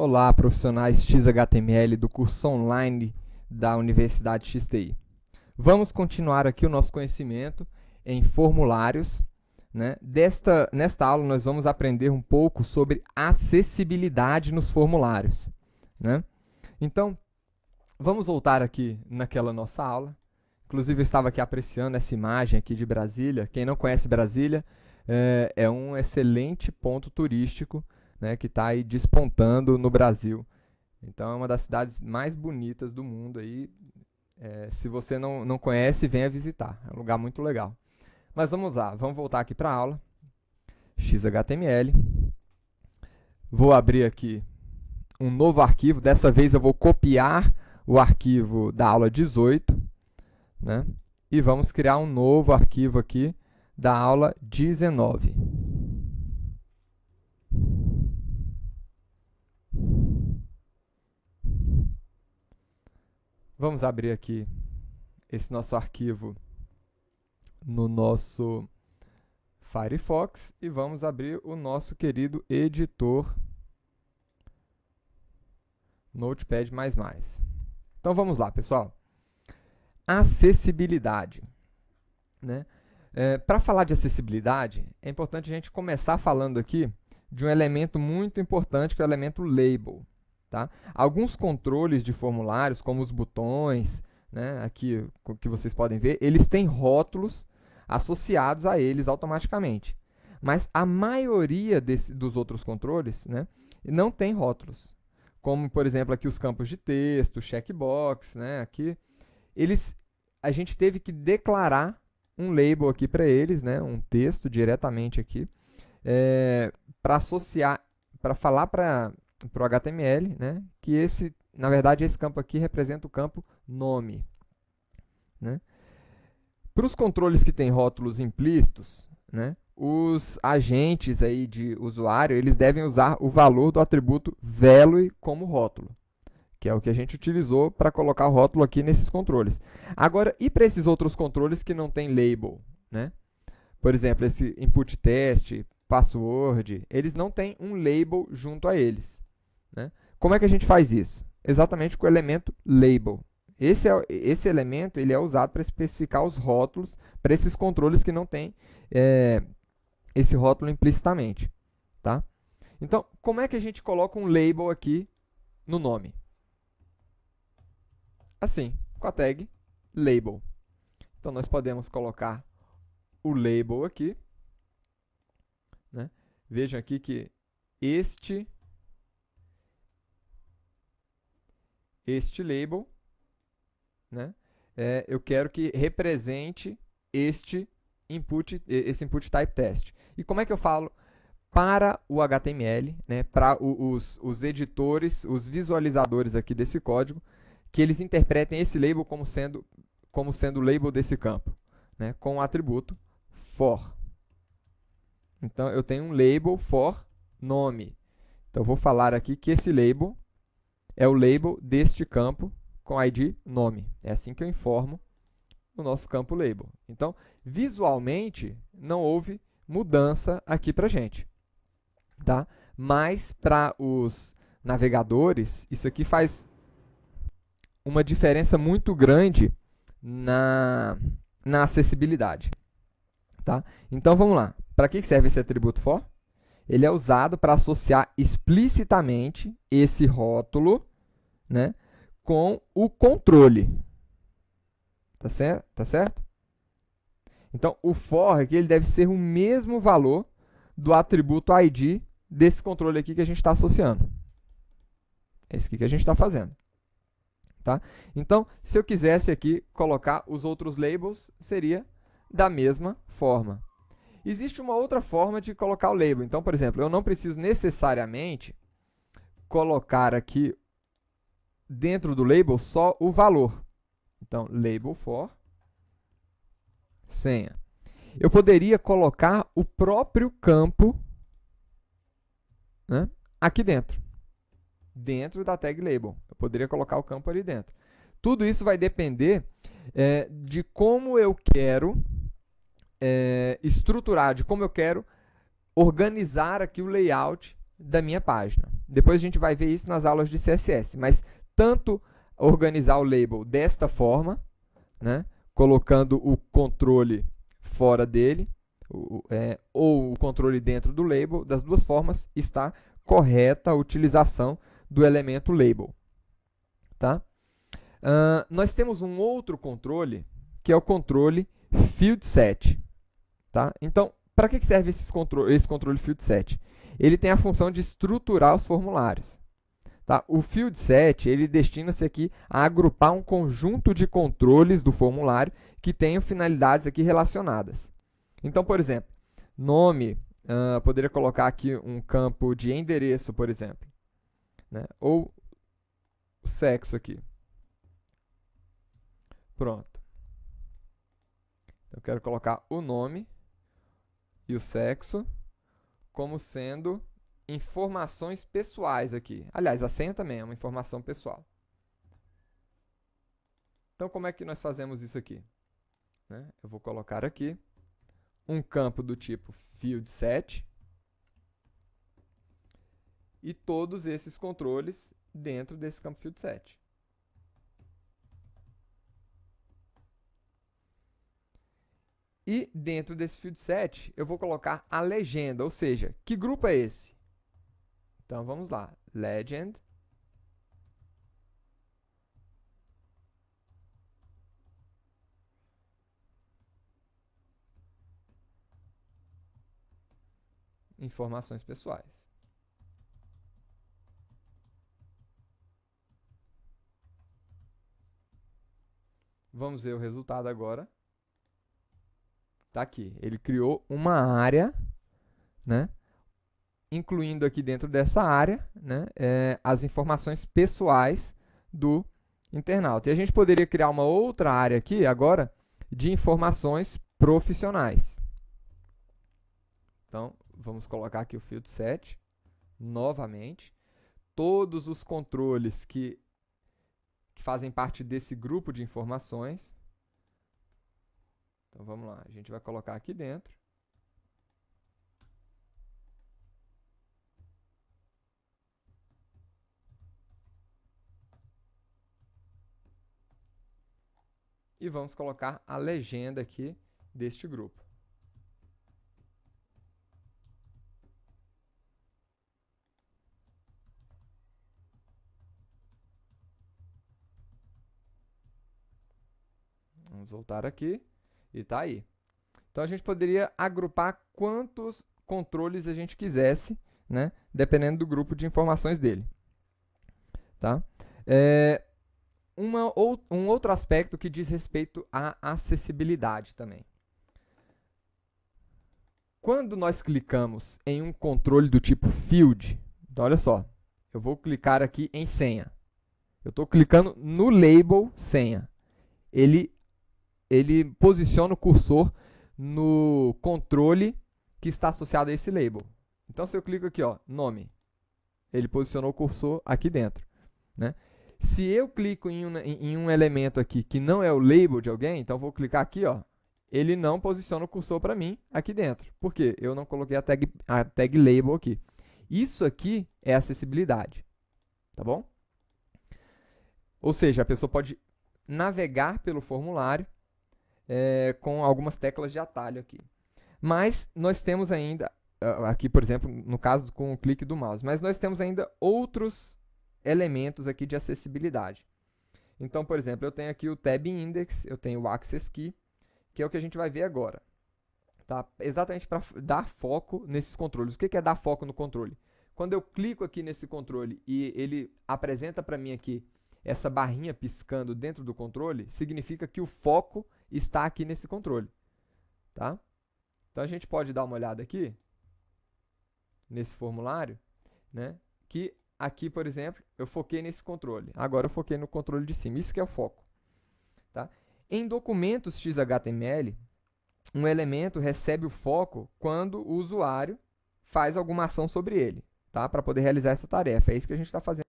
Olá, profissionais XHTML do curso online da Universidade XTI. Vamos continuar aqui o nosso conhecimento em formulários, né? Nesta aula, nós vamos aprender um pouco sobre acessibilidade nos formulários, né? Então, vamos voltar aqui naquela nossa aula. Inclusive, eu estava aqui apreciando essa imagem aqui de Brasília. Quem não conhece Brasília, é um excelente ponto turístico, né, que está aí despontando no Brasil. Então, é uma das cidades mais bonitas do mundo. Aí, se você não conhece, venha visitar. É um lugar muito legal. Mas vamos lá, vamos voltar aqui para a aula. XHTML. Vou abrir aqui um novo arquivo. Dessa vez eu vou copiar o arquivo da aula 18, né? E vamos criar um novo arquivo aqui da aula 19. Vamos abrir aqui esse nosso arquivo no nosso Firefox e vamos abrir o nosso querido editor Notepad++. Então vamos lá, pessoal. Acessibilidade, né? Para falar de acessibilidade, é importante a gente começar falando aqui de um elemento muito importante, que é o elemento label. Tá? Alguns controles de formulários, como os botões, né, aqui que vocês podem ver, eles têm rótulos associados a eles automaticamente. Mas a maioria dos outros controles, né, não tem rótulos. Como, por exemplo, aqui os campos de texto, checkbox, né, aqui, a gente teve que declarar um label aqui para eles, né, um texto diretamente aqui, para associar, para falar para o HTML, né, que na verdade, esse campo aqui representa o campo nome, né? Para os controles que têm rótulos implícitos, né, os agentes aí de usuário, eles devem usar o valor do atributo value como rótulo, que é o que a gente utilizou para colocar o rótulo aqui nesses controles. Agora, e para esses outros controles que não tem label, né? Por exemplo, esse input test, password, eles não têm um label junto a eles, né? Como é que a gente faz isso? Exatamente com o elemento label. Esse elemento ele é usado para especificar os rótulos para esses controles que não têm esse rótulo implicitamente. Tá? Então, como é que a gente coloca um label aqui no nome? Assim, com a tag label. Então, nós podemos colocar o label aqui, né? Vejam aqui que este label, né, eu quero que represente esse input type test. E como é que eu falo para o HTML, né, para os editores, os visualizadores aqui desse código, que eles interpretem esse label como sendo o label desse campo, né, com o atributo for. Então, eu tenho um label for nome. Então, eu vou falar aqui que esse label é o label deste campo com ID nome. É assim que eu informo o nosso campo label. Então, visualmente, não houve mudança aqui para a gente. Tá? Mas, para os navegadores, isso aqui faz uma diferença muito grande na acessibilidade. Tá? Então, vamos lá. Para que serve esse atributo for? Ele é usado para associar explicitamente esse rótulo, né, com o controle. Tá certo? Tá certo? Então, o for aqui ele deve ser o mesmo valor do atributo ID desse controle aqui que a gente está associando. É isso aqui que a gente está fazendo. Tá? Então, se eu quisesse aqui colocar os outros labels, seria da mesma forma. Existe uma outra forma de colocar o label. Então, por exemplo, eu não preciso necessariamente colocar aqui dentro do label só o valor. Então, label for senha. Eu poderia colocar o próprio campo, né, aqui dentro da tag label. Eu poderia colocar o campo ali dentro. Tudo isso vai depender de como eu quero estruturar, de como eu quero organizar aqui o layout da minha página. Depois a gente vai ver isso nas aulas de CSS, mas tanto organizar o label desta forma, né, colocando o controle fora dele, ou o controle dentro do label, das duas formas está correta a utilização do elemento label. Tá? Nós temos um outro controle, que é o controle fieldSet. Tá? Então, para que serve esse controle fieldSet? Ele tem a função de estruturar os formulários. Tá? O fieldSet, ele destina-se aqui a agrupar um conjunto de controles do formulário que tenham finalidades aqui relacionadas. Então, por exemplo, nome, poderia colocar aqui um campo de endereço, por exemplo, né? Ou o sexo aqui. Pronto. Eu quero colocar o nome e o sexo como sendo informações pessoais aqui. Aliás, a senha também é uma informação pessoal. Então, como é que nós fazemos isso aqui? Né? Eu vou colocar aqui um campo do tipo fieldSet e todos esses controles dentro desse campo fieldSet. E dentro desse fieldSet, eu vou colocar a legenda, ou seja, que grupo é esse? Então, vamos lá. Legend. Informações pessoais. Vamos ver o resultado agora. Está aqui. Ele criou uma área, né, incluindo aqui dentro dessa área, né, as informações pessoais do internauta. E a gente poderia criar uma outra área aqui agora de informações profissionais. Então, vamos colocar aqui o fieldSet novamente. Todos os controles que fazem parte desse grupo de informações. Então, vamos lá. A gente vai colocar aqui dentro. E vamos colocar a legenda aqui deste grupo. Vamos voltar aqui e está aí. Então, a gente poderia agrupar quantos controles a gente quisesse, né, dependendo do grupo de informações dele. Tá? Um outro aspecto que diz respeito à acessibilidade também. Quando nós clicamos em um controle do tipo field, então olha só, eu vou clicar aqui em senha. Eu estou clicando no label senha. Ele posiciona o cursor no controle que está associado a esse label. Então, se eu clico aqui, ó, nome, ele posicionou o cursor aqui dentro, né? Se eu clico em um elemento aqui que não é o label de alguém, então eu vou clicar aqui, ó, ele não posiciona o cursor para mim aqui dentro. Por quê? Eu não coloquei a tag label aqui. Isso aqui é acessibilidade, tá bom? Ou seja, a pessoa pode navegar pelo formulário com algumas teclas de atalho aqui. Mas nós temos ainda, aqui por exemplo, no caso com o clique do mouse, mas nós temos ainda outros elementos aqui de acessibilidade. Então, por exemplo, eu tenho aqui o Tab Index, eu tenho o Access Key, que é o que a gente vai ver agora. Tá? Exatamente para dar foco nesses controles. O que é dar foco no controle? Quando eu clico aqui nesse controle e ele apresenta para mim aqui essa barrinha piscando dentro do controle, significa que o foco está aqui nesse controle. Tá? Então, a gente pode dar uma olhada aqui, nesse formulário, né, que aqui, por exemplo, eu foquei nesse controle. Agora eu foquei no controle de cima. Isso que é o foco. Tá? Em documentos XHTML, um elemento recebe o foco quando o usuário faz alguma ação sobre ele, tá? Para poder realizar essa tarefa. É isso que a gente está fazendo